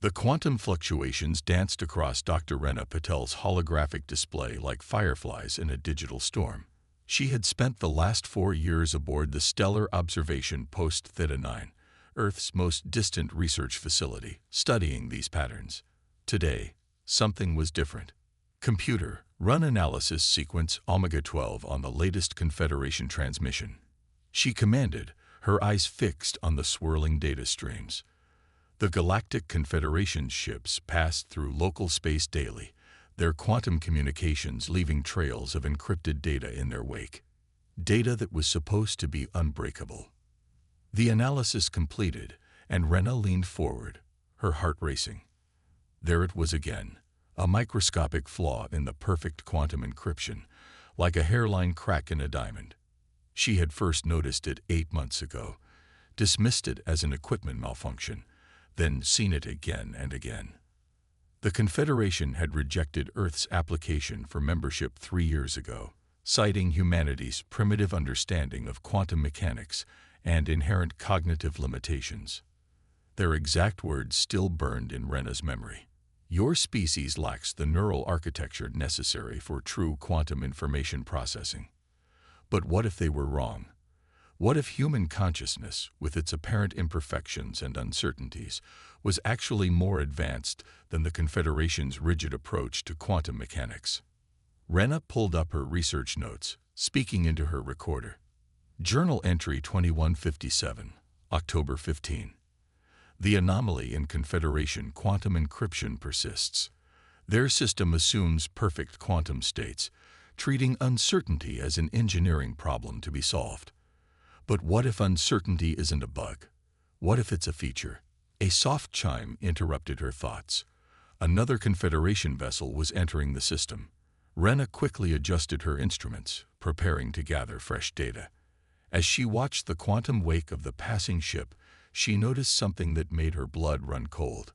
The quantum fluctuations danced across Dr. Rena Patel's holographic display like fireflies in a digital storm. She had spent the last 4 years aboard the Stellar Observation Post Theta 9, Earth's most distant research facility, studying these patterns. Today, something was different. Computer, run analysis sequence Omega 12 on the latest Confederation transmission. She commanded, her eyes fixed on the swirling data streams. The Galactic Confederation's ships passed through local space daily, their quantum communications leaving trails of encrypted data in their wake. Data that was supposed to be unbreakable. The analysis completed, and Rena leaned forward, her heart racing. There it was again, a microscopic flaw in the perfect quantum encryption, like a hairline crack in a diamond. She had first noticed it 8 months ago, dismissed it as an equipment malfunction, then seen it again and again. The Confederation had rejected Earth's application for membership 3 years ago, citing humanity's primitive understanding of quantum mechanics and inherent cognitive limitations. Their exact words still burned in Rena's memory. Your species lacks the neural architecture necessary for true quantum information processing. But what if they were wrong? What if human consciousness, with its apparent imperfections and uncertainties, was actually more advanced than the Confederation's rigid approach to quantum mechanics? Rena pulled up her research notes, speaking into her recorder. Journal entry 2157, October 15. The anomaly in Confederation quantum encryption persists. Their system assumes perfect quantum states, treating uncertainty as an engineering problem to be solved. But what if uncertainty isn't a bug? What if it's a feature? A soft chime interrupted her thoughts. Another Confederation vessel was entering the system. Rena quickly adjusted her instruments, preparing to gather fresh data. As she watched the quantum wake of the passing ship, she noticed something that made her blood run cold.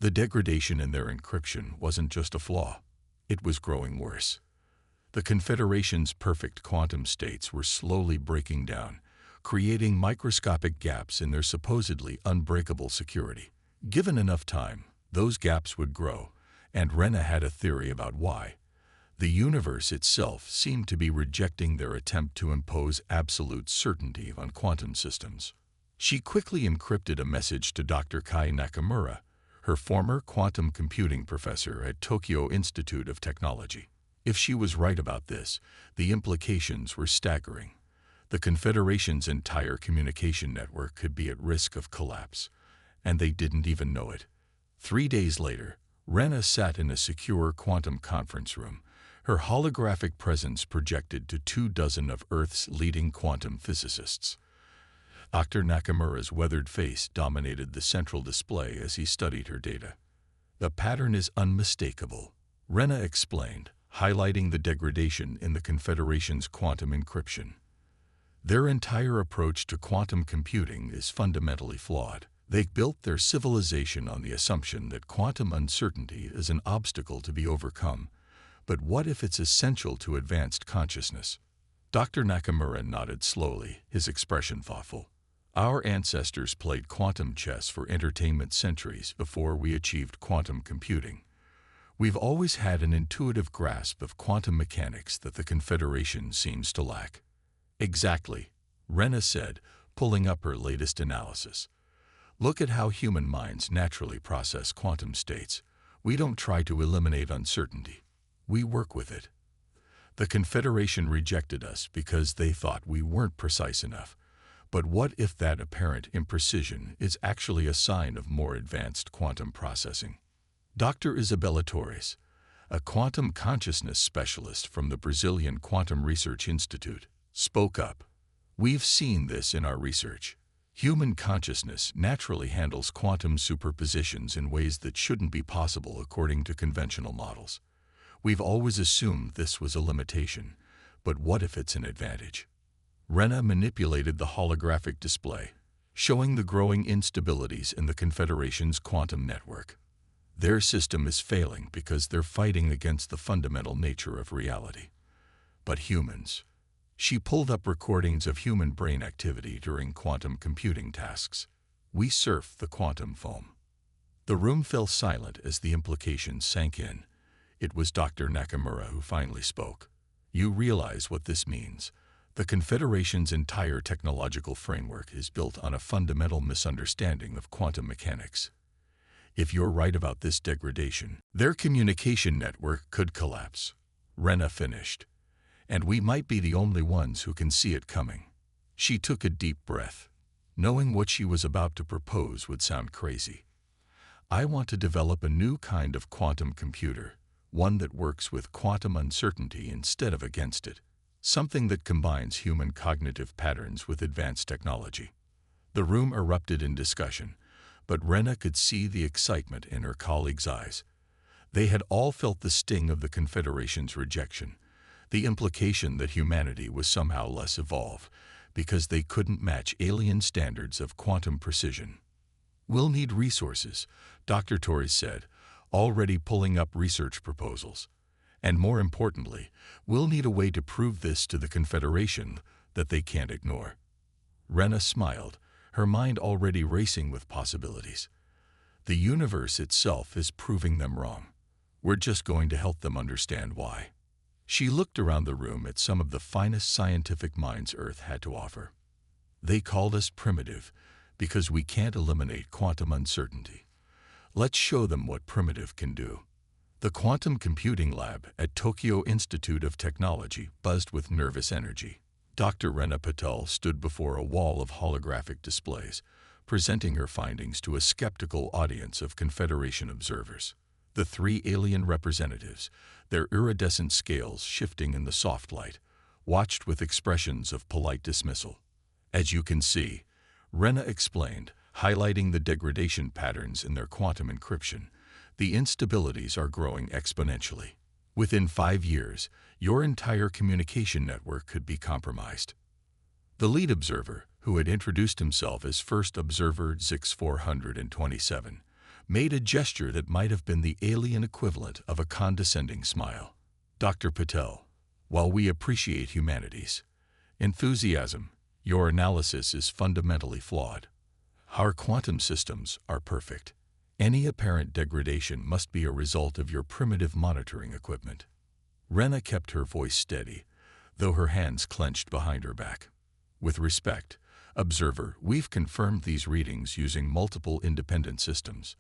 The degradation in their encryption wasn't just a flaw. It was growing worse. The Confederation's perfect quantum states were slowly breaking down, creating microscopic gaps in their supposedly unbreakable security. Given enough time, those gaps would grow, and Rena had a theory about why. The universe itself seemed to be rejecting their attempt to impose absolute certainty on quantum systems. She quickly encrypted a message to Dr. Kai Nakamura, her former quantum computing professor at Tokyo Institute of Technology. If she was right about this, the implications were staggering. The Confederation's entire communication network could be at risk of collapse, and they didn't even know it. 3 days later, Rena sat in a secure quantum conference room, her holographic presence projected to 24 of Earth's leading quantum physicists. Dr. Nakamura's weathered face dominated the central display as he studied her data. The pattern is unmistakable, Rena explained, highlighting the degradation in the Confederation's quantum encryption. Their entire approach to quantum computing is fundamentally flawed. They built their civilization on the assumption that quantum uncertainty is an obstacle to be overcome. But what if it's essential to advanced consciousness? Dr. Nakamura nodded slowly, his expression thoughtful. Our ancestors played quantum chess for entertainment centuries before we achieved quantum computing. We've always had an intuitive grasp of quantum mechanics that the Confederation seems to lack. Exactly, Rena said, pulling up her latest analysis. Look at how human minds naturally process quantum states. We don't try to eliminate uncertainty. We work with it. The Confederation rejected us because they thought we weren't precise enough. But what if that apparent imprecision is actually a sign of more advanced quantum processing? Dr. Isabella Torres, a quantum consciousness specialist from the Brazilian Quantum Research Institute, spoke up. We've seen this in our research. Human consciousness naturally handles quantum superpositions in ways that shouldn't be possible according to conventional models. We've always assumed this was a limitation, but what if it's an advantage? Rena manipulated the holographic display, showing the growing instabilities in the Confederation's quantum network. Their system is failing because they're fighting against the fundamental nature of reality. But humans. She pulled up recordings of human brain activity during quantum computing tasks. We surf the quantum foam. The room fell silent as the implications sank in. It was Dr. Nakamura who finally spoke. You realize what this means. The Confederation's entire technological framework is built on a fundamental misunderstanding of quantum mechanics. If you're right about this degradation, their communication network could collapse. Rena finished. And we might be the only ones who can see it coming. She took a deep breath. Knowing what she was about to propose would sound crazy. I want to develop a new kind of quantum computer, one that works with quantum uncertainty instead of against it, something that combines human cognitive patterns with advanced technology. The room erupted in discussion, but Rena could see the excitement in her colleagues' eyes. They had all felt the sting of the Confederation's rejection, the implication that humanity was somehow less evolved because they couldn't match alien standards of quantum precision. We'll need resources, Dr. Torres said, already pulling up research proposals. And more importantly, we'll need a way to prove this to the Confederation that they can't ignore. Rena smiled, her mind already racing with possibilities. The universe itself is proving them wrong. We're just going to help them understand why. She looked around the room at some of the finest scientific minds Earth had to offer. They called us primitive because we can't eliminate quantum uncertainty. Let's show them what primitive can do. The quantum computing lab at Tokyo Institute of Technology buzzed with nervous energy. Dr. Rena Patel stood before a wall of holographic displays, presenting her findings to a skeptical audience of Confederation observers. The three alien representatives, their iridescent scales shifting in the soft light, watched with expressions of polite dismissal. As you can see, Rena explained, highlighting the degradation patterns in their quantum encryption, the instabilities are growing exponentially. Within 5 years, your entire communication network could be compromised. The lead observer, who had introduced himself as First Observer ZX427, made a gesture that might have been the alien equivalent of a condescending smile. Dr. Patel, while we appreciate humanity's enthusiasm, your analysis is fundamentally flawed. Our quantum systems are perfect. Any apparent degradation must be a result of your primitive monitoring equipment. Rena kept her voice steady, though her hands clenched behind her back. With respect, observer, we've confirmed these readings using multiple independent systems.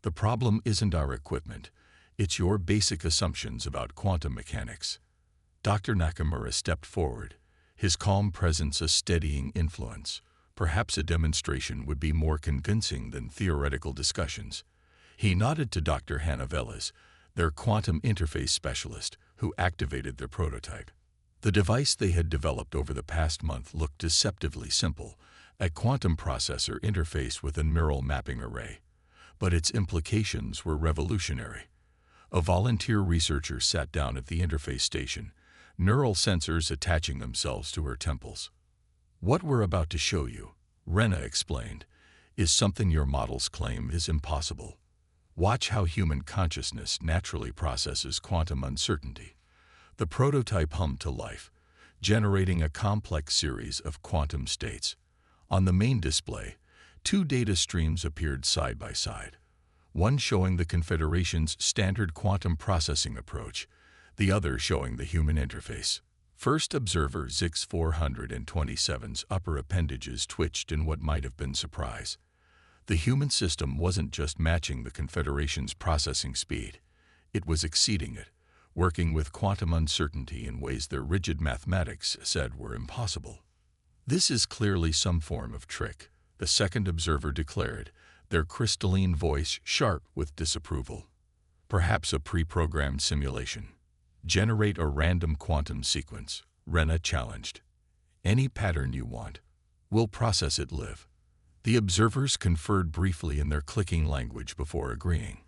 The problem isn't our equipment, it's your basic assumptions about quantum mechanics. Dr. Nakamura stepped forward, his calm presence a steadying influence. Perhaps a demonstration would be more convincing than theoretical discussions. He nodded to Dr. Hannah Velas, their quantum interface specialist, who activated their prototype. The device they had developed over the past month looked deceptively simple, a quantum processor interface with a neural mapping array. But its implications were revolutionary. A volunteer researcher sat down at the interface station, neural sensors attaching themselves to her temples. What we're about to show you, Rena explained, is something your models claim is impossible. Watch how human consciousness naturally processes quantum uncertainty. The prototype hummed to life, generating a complex series of quantum states. On the main display, 2 data streams appeared side by side, one showing the Confederation's standard quantum processing approach, the other showing the human interface. First Observer ZX427's upper appendages twitched in what might have been surprise. The human system wasn't just matching the Confederation's processing speed, it was exceeding it, working with quantum uncertainty in ways their rigid mathematics said were impossible. This is clearly some form of trick, the second observer declared, their crystalline voice sharp with disapproval. Perhaps a pre-programmed simulation. Generate a random quantum sequence, Rena challenged. Any pattern you want. We'll process it live. The observers conferred briefly in their clicking language before agreeing.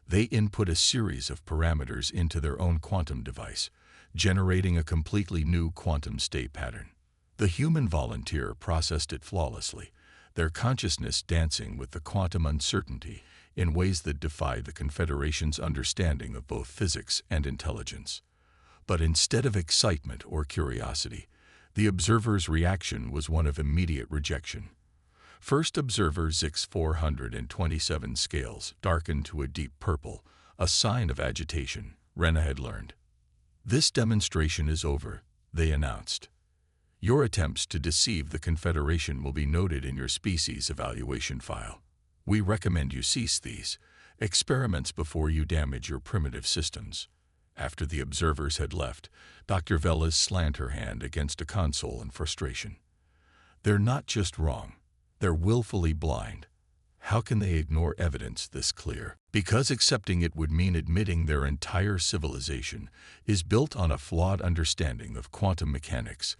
They input a series of parameters into their own quantum device, generating a completely new quantum state pattern. The human volunteer processed it flawlessly, their consciousness dancing with the quantum uncertainty in ways that defy the Confederation's understanding of both physics and intelligence. But instead of excitement or curiosity, the observer's reaction was one of immediate rejection. First observer Zix 427 scales darkened to a deep purple, a sign of agitation, Rena had learned. This demonstration is over, they announced. Your attempts to deceive the Confederation will be noted in your species evaluation file. We recommend you cease these experiments before you damage your primitive systems. After the observers had left, Dr. Velas slammed her hand against a console in frustration. They're not just wrong, they're willfully blind. How can they ignore evidence this clear? Because accepting it would mean admitting their entire civilization is built on a flawed understanding of quantum mechanics,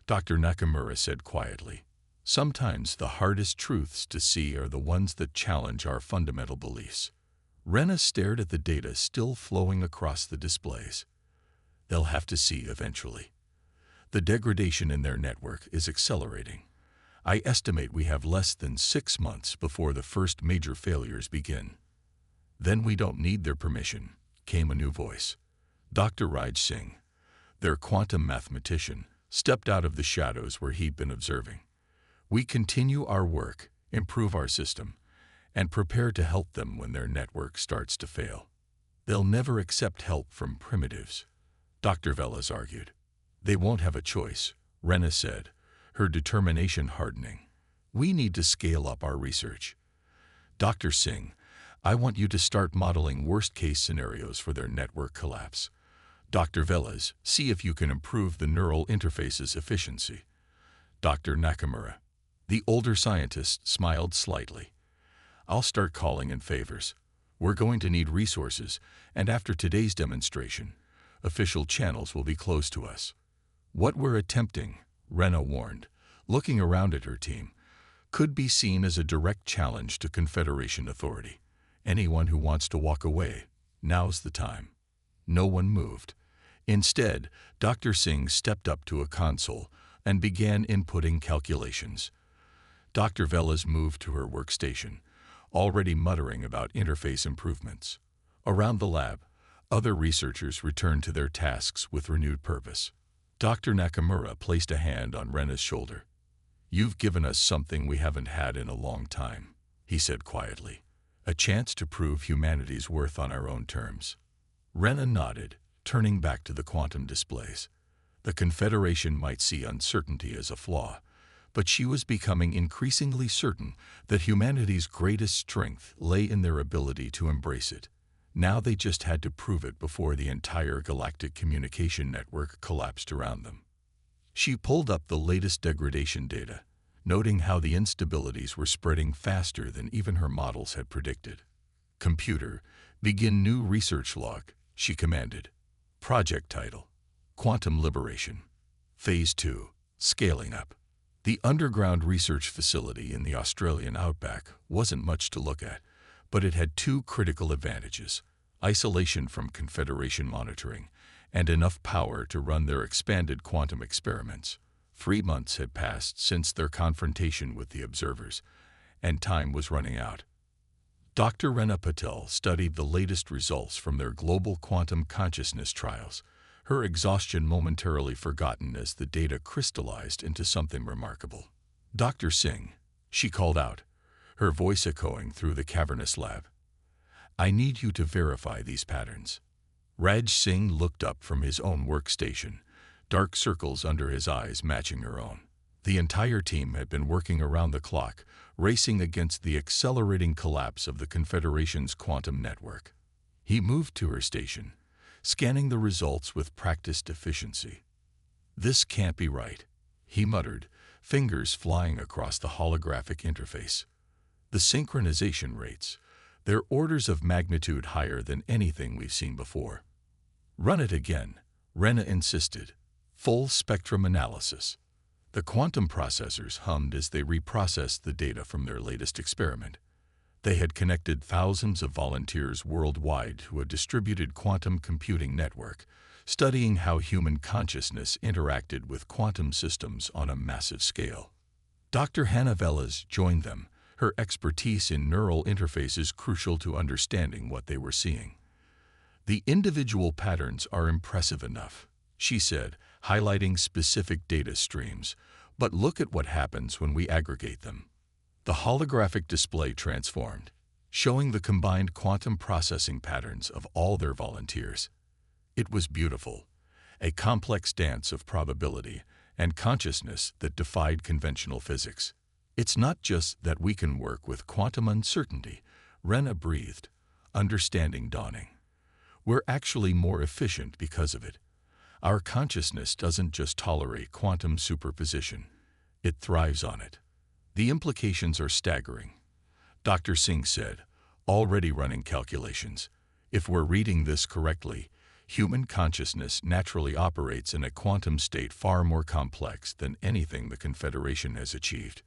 Dr. Nakamura said quietly. Sometimes the hardest truths to see are the ones that challenge our fundamental beliefs. Rena stared at the data still flowing across the displays. They'll have to see eventually. The degradation in their network is accelerating. I estimate we have less than 6 months before the first major failures begin. Then we don't need their permission, came a new voice. Dr. Raj Singh, their quantum mathematician, stepped out of the shadows where he'd been observing. We continue our work, improve our system, and prepare to help them when their network starts to fail. They'll never accept help from primitives, Dr. Velas argued. They won't have a choice, Rena said, her determination hardening. We need to scale up our research. Dr. Singh, I want you to start modeling worst-case scenarios for their network collapse. Dr. Velas, see if you can improve the neural interface's efficiency. Dr. Nakamura, the older scientist, smiled slightly. I'll start calling in favors. We're going to need resources, and after today's demonstration, official channels will be closed to us. What we're attempting, Rena warned, looking around at her team, could be seen as a direct challenge to Confederation authority. Anyone who wants to walk away, now's the time. No one moved. Instead, Dr. Singh stepped up to a console and began inputting calculations. Dr. Velas moved to her workstation, already muttering about interface improvements. Around the lab, other researchers returned to their tasks with renewed purpose. Dr. Nakamura placed a hand on Rena's shoulder. You've given us something we haven't had in a long time, he said quietly. A chance to prove humanity's worth on our own terms. Rena nodded, turning back to the quantum displays. The Confederation might see uncertainty as a flaw, but she was becoming increasingly certain that humanity's greatest strength lay in their ability to embrace it. Now they just had to prove it before the entire galactic communication network collapsed around them. She pulled up the latest degradation data, noting how the instabilities were spreading faster than even her models had predicted. Computer, begin new research log, she commanded. Project title, Quantum Liberation. Phase 2, Scaling Up. The underground research facility in the Australian outback wasn't much to look at, but it had 2 critical advantages: isolation from Confederation monitoring and enough power to run their expanded quantum experiments. 3 months had passed since their confrontation with the observers, and time was running out. Dr. Rena Patel studied the latest results from their global quantum consciousness trials, her exhaustion momentarily forgotten as the data crystallized into something remarkable. Dr. Singh, she called out, her voice echoing through the cavernous lab. I need you to verify these patterns. Raj Singh looked up from his own workstation, dark circles under his eyes matching her own. The entire team had been working around the clock, racing against the accelerating collapse of the Confederation's quantum network. He moved to her station, scanning the results with practiced efficiency. This can't be right, he muttered, fingers flying across the holographic interface. The synchronization rates, they're orders of magnitude higher than anything we've seen before. Run it again, Rena insisted. Full spectrum analysis. The quantum processors hummed as they reprocessed the data from their latest experiment. They had connected thousands of volunteers worldwide to a distributed quantum computing network, studying how human consciousness interacted with quantum systems on a massive scale. Dr. Hannah Velas joined them, her expertise in neural interfaces crucial to understanding what they were seeing. The individual patterns are impressive enough, she said, highlighting specific data streams, but look at what happens when we aggregate them. The holographic display transformed, showing the combined quantum processing patterns of all their volunteers. It was beautiful, a complex dance of probability and consciousness that defied conventional physics. It's not just that we can work with quantum uncertainty, Rena breathed, understanding dawning. We're actually more efficient because of it. Our consciousness doesn't just tolerate quantum superposition, it thrives on it. The implications are staggering. Dr. Singh said, already running calculations. If we're reading this correctly, human consciousness naturally operates in a quantum state far more complex than anything the Confederation has achieved.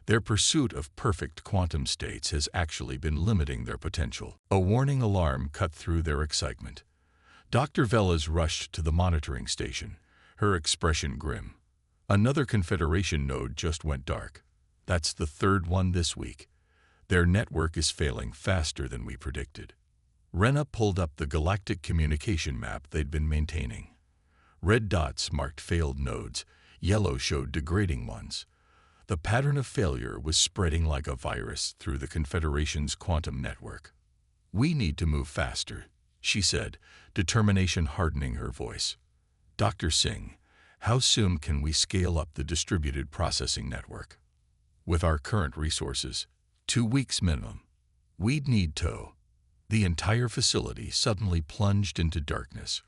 Their pursuit of perfect quantum states has actually been limiting their potential. A warning alarm cut through their excitement. Dr. Velas rushed to the monitoring station, her expression grim. Another Confederation node just went dark. That's the third one this week. Their network is failing faster than we predicted. Rena pulled up the galactic communication map they'd been maintaining. Red dots marked failed nodes, yellow showed degrading ones. The pattern of failure was spreading like a virus through the Confederation's quantum network. We need to move faster, she said, determination hardening her voice. Dr. Singh, how soon can we scale up the distributed processing network? With our current resources, 2 weeks minimum. We'd need to. The entire facility suddenly plunged into darkness,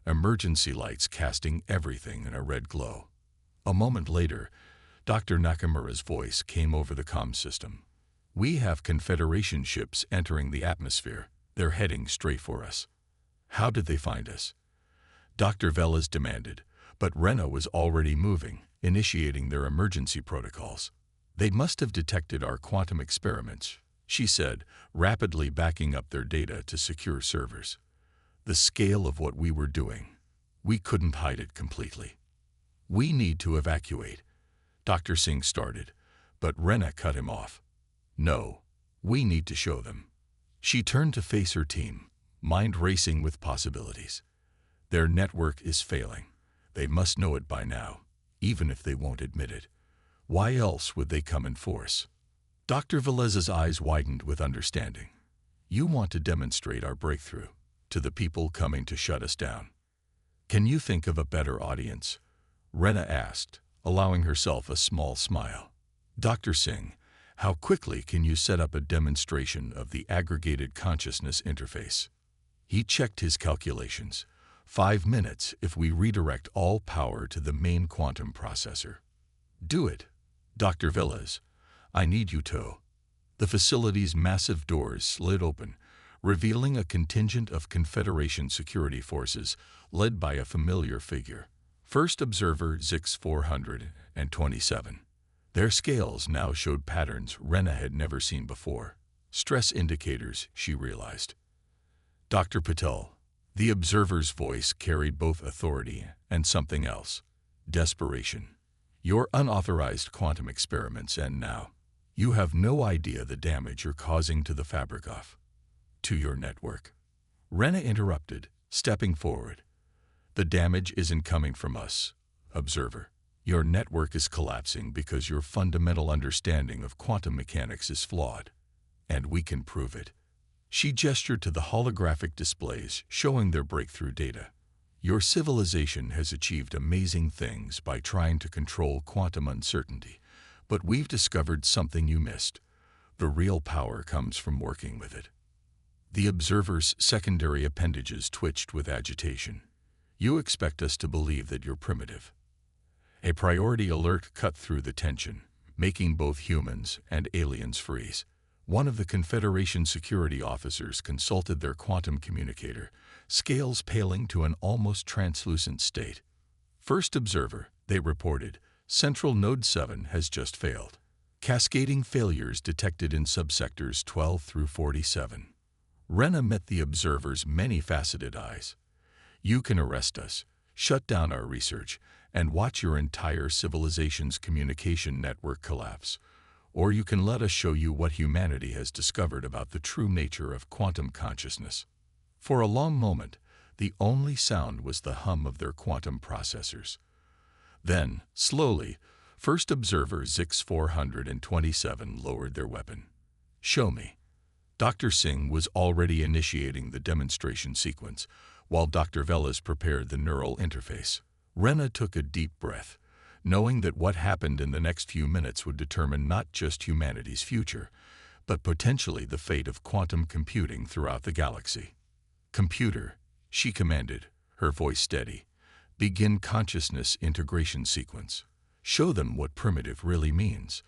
emergency lights casting everything in a red glow. A moment later, Dr. Nakamura's voice came over the comm system. We have Confederation ships entering the atmosphere. They're heading straight for us. How did they find us? Dr. Velas demanded, but Rena was already moving, initiating their emergency protocols. They must have detected our quantum experiments, she said, rapidly backing up their data to secure servers. The scale of what we were doing, we couldn't hide it completely. We need to evacuate, Dr. Singh started, but Rena cut him off. No, we need to show them. She turned to face her team, mind racing with possibilities. Their network is failing. They must know it by now, even if they won't admit it. Why else would they come in force? Dr. Velez's eyes widened with understanding. You want to demonstrate our breakthrough to the people coming to shut us down. Can you think of a better audience? Rena asked, allowing herself a small smile. Dr. Singh, how quickly can you set up a demonstration of the aggregated consciousness interface? He checked his calculations. 5 minutes if we redirect all power to the main quantum processor. Do it, Dr. Velez. I need you to. The facility's massive doors slid open, revealing a contingent of Confederation security forces led by a familiar figure. First Observer Zix 427. Their scales now showed patterns Rena had never seen before. Stress indicators, she realized. Dr. Patel. The observer's voice carried both authority and something else. Desperation. Your unauthorized quantum experiments end now. You have no idea the damage you're causing to the fabric of. To your network. Rena interrupted, stepping forward. The damage isn't coming from us, observer. Your network is collapsing because your fundamental understanding of quantum mechanics is flawed. And we can prove it. She gestured to the holographic displays showing their breakthrough data. Your civilization has achieved amazing things by trying to control quantum uncertainty, but we've discovered something you missed. The real power comes from working with it. The observer's secondary appendages twitched with agitation. You expect us to believe that you're primitive. A priority alert cut through the tension, making both humans and aliens freeze. One of the Confederation security officers consulted their quantum communicator, scales paling to an almost translucent state. First Observer, they reported, Central Node 7 has just failed. Cascading failures detected in subsectors 12 through 47. Rena met the observer's many-faceted eyes. You can arrest us, shut down our research, and watch your entire civilization's communication network collapse. Or you can let us show you what humanity has discovered about the true nature of quantum consciousness. For a long moment, the only sound was the hum of their quantum processors. Then, slowly, First observer Zix-427 lowered their weapon. "Show me." Dr. Singh was already initiating the demonstration sequence, while Dr. Velas prepared the neural interface. Rena took a deep breath, knowing that what happened in the next few minutes would determine not just humanity's future, but potentially the fate of quantum computing throughout the galaxy. "Computer," she commanded, her voice steady, "begin consciousness integration sequence. Show them what primitive really means."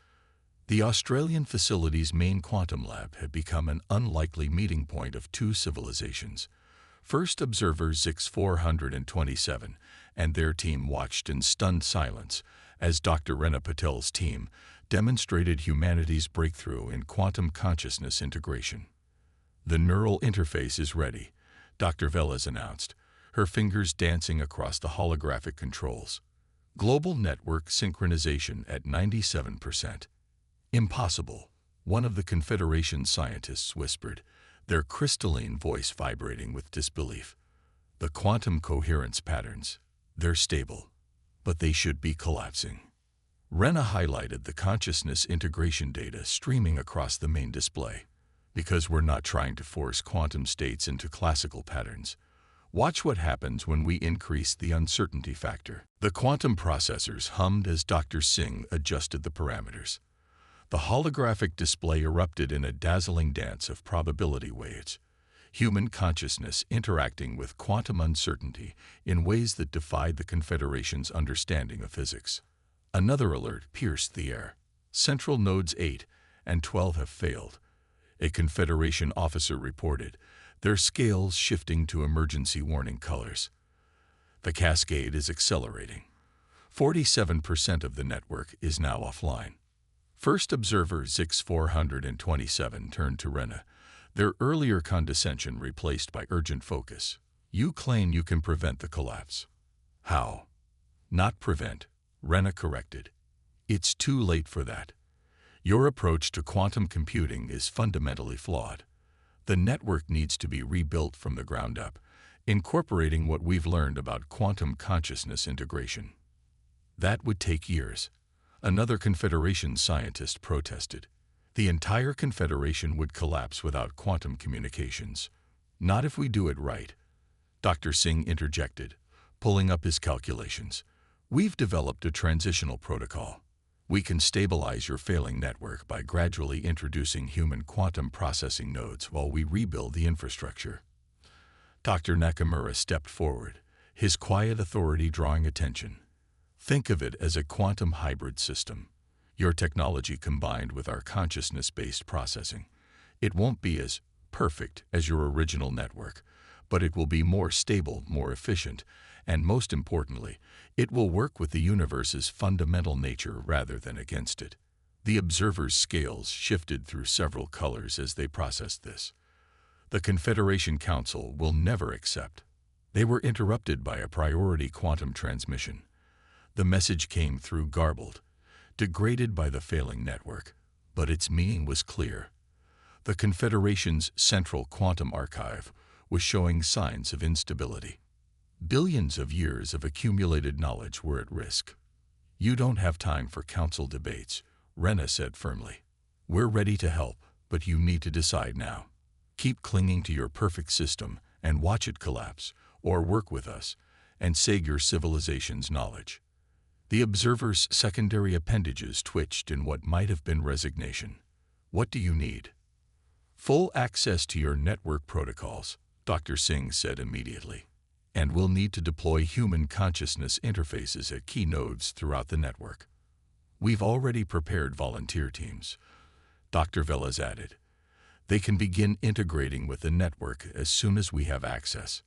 The Australian facility's main quantum lab had become an unlikely meeting point of two civilizations. First observer Zix-427 and their team watched in stunned silence as Dr. Rena Patel's team demonstrated humanity's breakthrough in quantum consciousness integration. "The neural interface is ready," Dr. Velas announced, her fingers dancing across the holographic controls. "Global network synchronization at 97%. "Impossible," one of the Confederation scientists whispered, their crystalline voice vibrating with disbelief. "The quantum coherence patterns, they're stable, but they should be collapsing." Rena highlighted the consciousness integration data streaming across the main display. "Because we're not trying to force quantum states into classical patterns. Watch what happens when we increase the uncertainty factor." The quantum processors hummed as Dr. Singh adjusted the parameters. The holographic display erupted in a dazzling dance of probability waves, human consciousness interacting with quantum uncertainty in ways that defied the Confederation's understanding of physics. Another alert pierced the air. "Central nodes 8 and 12 have failed," a Confederation officer reported, their scales shifting to emergency warning colors. "The cascade is accelerating. 47% of the network is now offline." First observer Zix-427 turned to Rena, their earlier condescension replaced by urgent focus. "You claim you can prevent the collapse." "How?" "Not prevent," Rena corrected. "It's too late for that. Your approach to quantum computing is fundamentally flawed. The network needs to be rebuilt from the ground up, incorporating what we've learned about quantum consciousness integration." "That would take years," another Confederation scientist protested. "The entire Confederation would collapse without quantum communications." "Not if we do it right," Dr. Singh interjected, pulling up his calculations. "We've developed a transitional protocol. We can stabilize your failing network by gradually introducing human quantum processing nodes while we rebuild the infrastructure." Dr. Nakamura stepped forward, his quiet authority drawing attention. "Think of it as a quantum hybrid system. Your technology combined with our consciousness-based processing. It won't be as perfect as your original network, but it will be more stable, more efficient, and most importantly, it will work with the universe's fundamental nature rather than against it." The observers' scales shifted through several colors as they processed this. "The Confederation Council will never accept." They were interrupted by a priority quantum transmission. The message came through garbled, degraded by the failing network, but its meaning was clear. The Confederation's central quantum archive was showing signs of instability. Billions of years of accumulated knowledge were at risk. "You don't have time for council debates," Rena said firmly. "We're ready to help, but you need to decide now. Keep clinging to your perfect system and watch it collapse, or work with us and save your civilization's knowledge." The observer's secondary appendages twitched in what might have been resignation. "What do you need?" "Full access to your network protocols," Dr. Singh said immediately. "And we'll need to deploy human consciousness interfaces at key nodes throughout the network." "We've already prepared volunteer teams," Dr. Velas added. "They can begin integrating with the network as soon as we have access."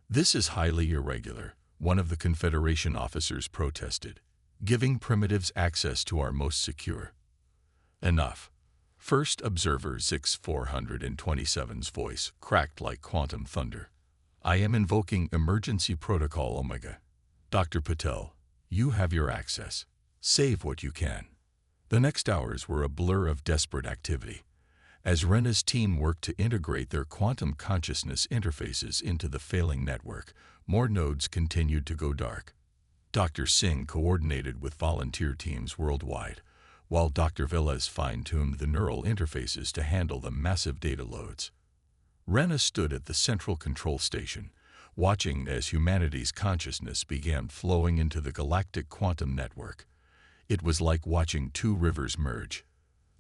"This is highly irregular," one of the Confederation officers protested, "giving primitives access to our most secure." "Enough." First observer Zix-427's voice cracked like quantum thunder. "I am invoking Emergency Protocol Omega. Dr. Patel, you have your access. Save what you can." The next hours were a blur of desperate activity. As Rena's team worked to integrate their quantum consciousness interfaces into the failing network, more nodes continued to go dark. Dr. Singh coordinated with volunteer teams worldwide, while Dr. Velez fine-tuned the neural interfaces to handle the massive data loads. Rena stood at the central control station, watching as humanity's consciousness began flowing into the galactic quantum network. It was like watching two rivers merge,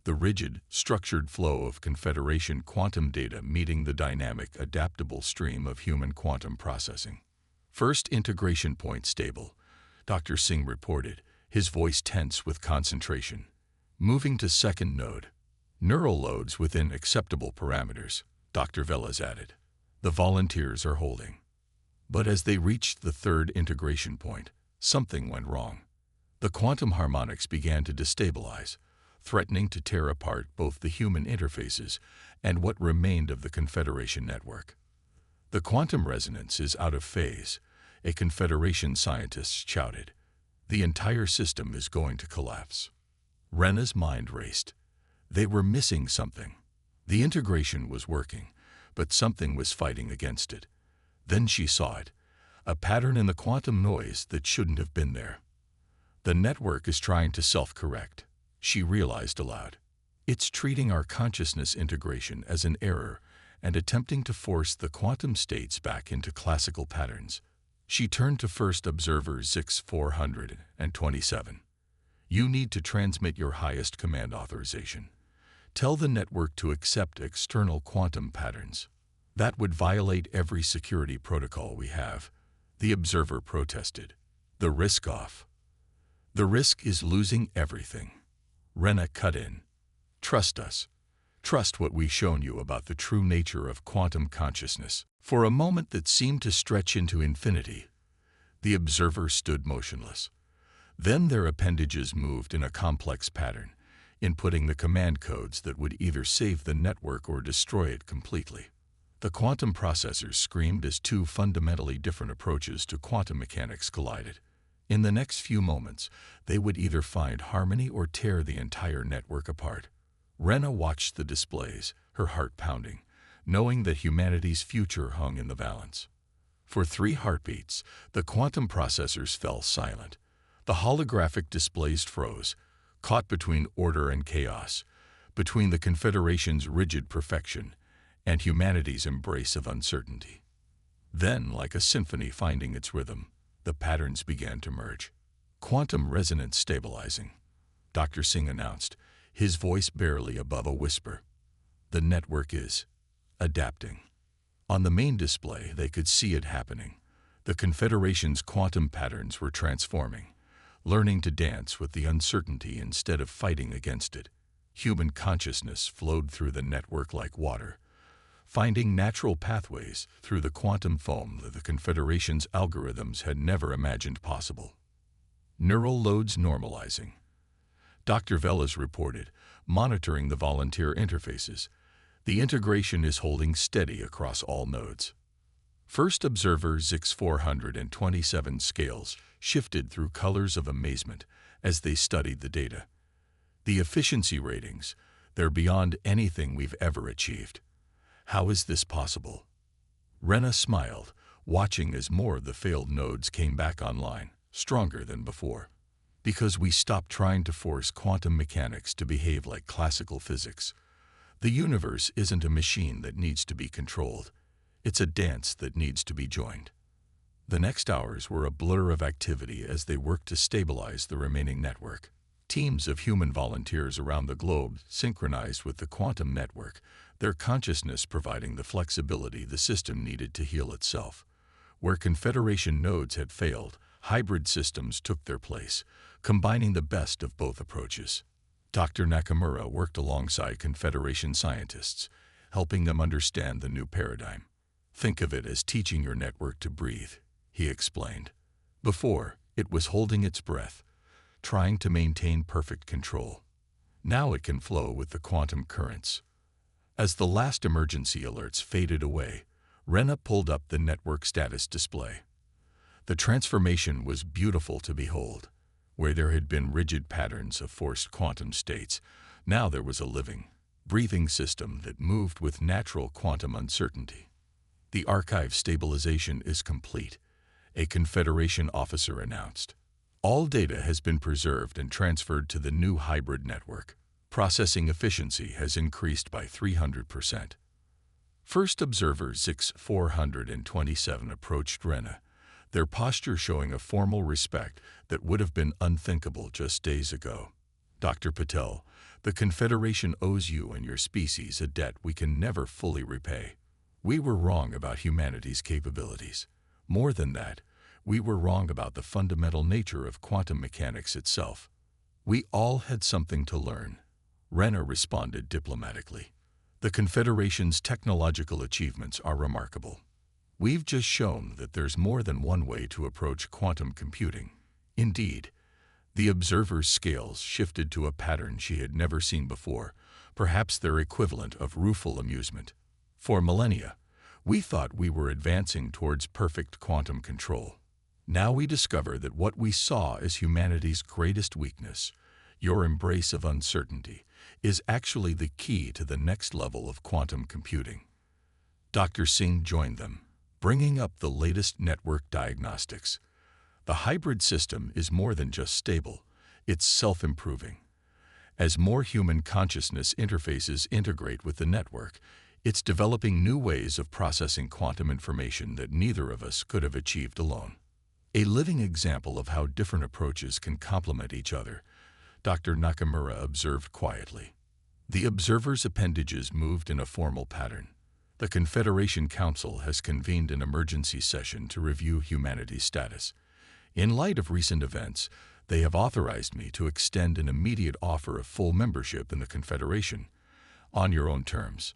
the rigid, structured flow of Confederation quantum data meeting the dynamic, adaptable stream of human quantum processing. First integration point stable, Dr. Singh reported, his voice tense with concentration. Moving to second node. Neural loads within acceptable parameters, Dr. Velez added. The volunteers are holding. But as they reached the third integration point, something went wrong. The quantum harmonics began to destabilize, threatening to tear apart both the human interfaces and what remained of the Confederation network. The quantum resonance is out of phase, a Confederation scientist shouted. The entire system is going to collapse. Rena's mind raced. They were missing something. The integration was working, but something was fighting against it. Then she saw it, a pattern in the quantum noise that shouldn't have been there. The network is trying to self-correct, she realized aloud. It's treating our consciousness integration as an error and attempting to force the quantum states back into classical patterns. She turned to first observer Zix 427. You need to transmit your highest command authorization. Tell the network to accept external quantum patterns. That would violate every security protocol we have, the observer protested. The risk off. The risk is losing everything. Rena cut in. Trust us. Trust what we've shown you about the true nature of quantum consciousness. For a moment that seemed to stretch into infinity, the observer stood motionless. Then their appendages moved in a complex pattern, inputting the command codes that would either save the network or destroy it completely. The quantum processors screamed as two fundamentally different approaches to quantum mechanics collided. In the next few moments, they would either find harmony or tear the entire network apart. Rena watched the displays, her heart pounding, knowing that humanity's future hung in the balance. For 3 heartbeats, the quantum processors fell silent. The holographic displays froze, caught between order and chaos, between the Confederation's rigid perfection and humanity's embrace of uncertainty. Then, like a symphony finding its rhythm, the patterns began to merge. Quantum resonance stabilizing, Dr. Singh announced, his voice barely above a whisper. The network is adapting. On the main display, they could see it happening. The Confederation's quantum patterns were transforming, learning to dance with the uncertainty instead of fighting against it. Human consciousness flowed through the network like water, finding natural pathways through the quantum foam that the Confederation's algorithms had never imagined possible. Neural loads normalizing, Dr. Velez reported, monitoring the volunteer interfaces. The integration is holding steady across all nodes. First observer Zix 427 scales shifted through colors of amazement as they studied the data. The efficiency ratings, they're beyond anything we've ever achieved. How is this possible? Rena smiled, watching as more of the failed nodes came back online, stronger than before. Because we stopped trying to force quantum mechanics to behave like classical physics. The universe isn't a machine that needs to be controlled. It's a dance that needs to be joined. The next hours were a blur of activity as they worked to stabilize the remaining network. Teams of human volunteers around the globe synchronized with the quantum network, their consciousness providing the flexibility the system needed to heal itself. Where Confederation nodes had failed, hybrid systems took their place, combining the best of both approaches. Dr. Nakamura worked alongside Confederation scientists, helping them understand the new paradigm. Think of it as teaching your network to breathe, he explained. Before, it was holding its breath, trying to maintain perfect control. Now it can flow with the quantum currents. As the last emergency alerts faded away, Rena pulled up the network status display. The transformation was beautiful to behold. Where there had been rigid patterns of forced quantum states, now there was a living, breathing system that moved with natural quantum uncertainty. The archive stabilization is complete, a Confederation officer announced. All data has been preserved and transferred to the new hybrid network. Processing efficiency has increased by 300%. First observer Zix-427 approached Rena, their posture showing a formal respect that would have been unthinkable just days ago. Dr. Patel, the Confederation owes you and your species a debt we can never fully repay. We were wrong about humanity's capabilities. More than that, we were wrong about the fundamental nature of quantum mechanics itself. We all had something to learn. Rena responded diplomatically. The Confederation's technological achievements are remarkable. We've just shown that there's more than one way to approach quantum computing. Indeed, the observer's scales shifted to a pattern she had never seen before, perhaps their equivalent of rueful amusement. For millennia, we thought we were advancing towards perfect quantum control. Now we discover that what we saw as humanity's greatest weakness, your embrace of uncertainty, is actually the key to the next level of quantum computing. Dr. Singh joined them, bringing up the latest network diagnostics. The hybrid system is more than just stable, it's self-improving. As more human consciousness interfaces integrate with the network, it's developing new ways of processing quantum information that neither of us could have achieved alone. A living example of how different approaches can complement each other, Dr. Nakamura observed quietly. The observer's appendages moved in a formal pattern. The Confederation Council has convened an emergency session to review humanity's status. In light of recent events, they have authorized me to extend an immediate offer of full membership in the Confederation, on your own terms.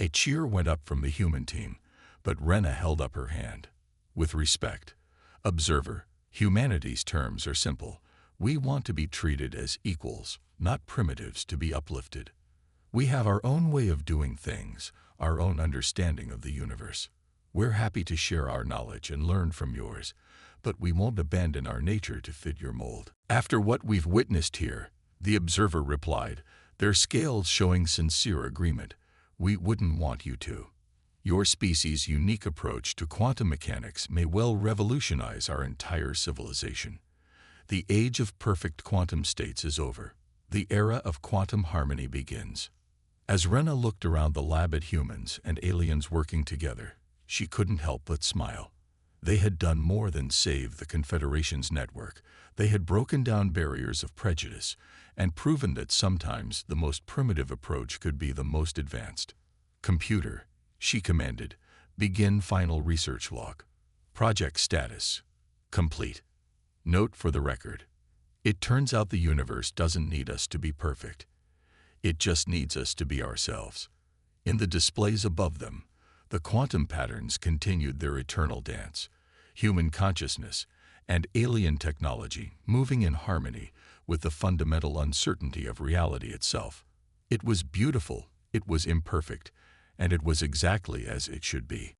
A cheer went up from the human team, but Rena held up her hand. With respect, observer, humanity's terms are simple. We want to be treated as equals, not primitives to be uplifted. We have our own way of doing things, our own understanding of the universe. We're happy to share our knowledge and learn from yours, but we won't abandon our nature to fit your mold. After what we've witnessed here, the observer replied, their scales showing sincere agreement, we wouldn't want you to. Your species' unique approach to quantum mechanics may well revolutionize our entire civilization. The age of perfect quantum states is over. The era of quantum harmony begins. As Rena looked around the lab at humans and aliens working together, she couldn't help but smile. They had done more than save the Confederation's network. They had broken down barriers of prejudice and proven that sometimes the most primitive approach could be the most advanced. Computer, she commanded, begin final research log. Project status, complete. Note for the record, it turns out the universe doesn't need us to be perfect. It just needs us to be ourselves. In the displays above them, the quantum patterns continued their eternal dance, human consciousness and alien technology moving in harmony with the fundamental uncertainty of reality itself. It was beautiful, it was imperfect, and it was exactly as it should be.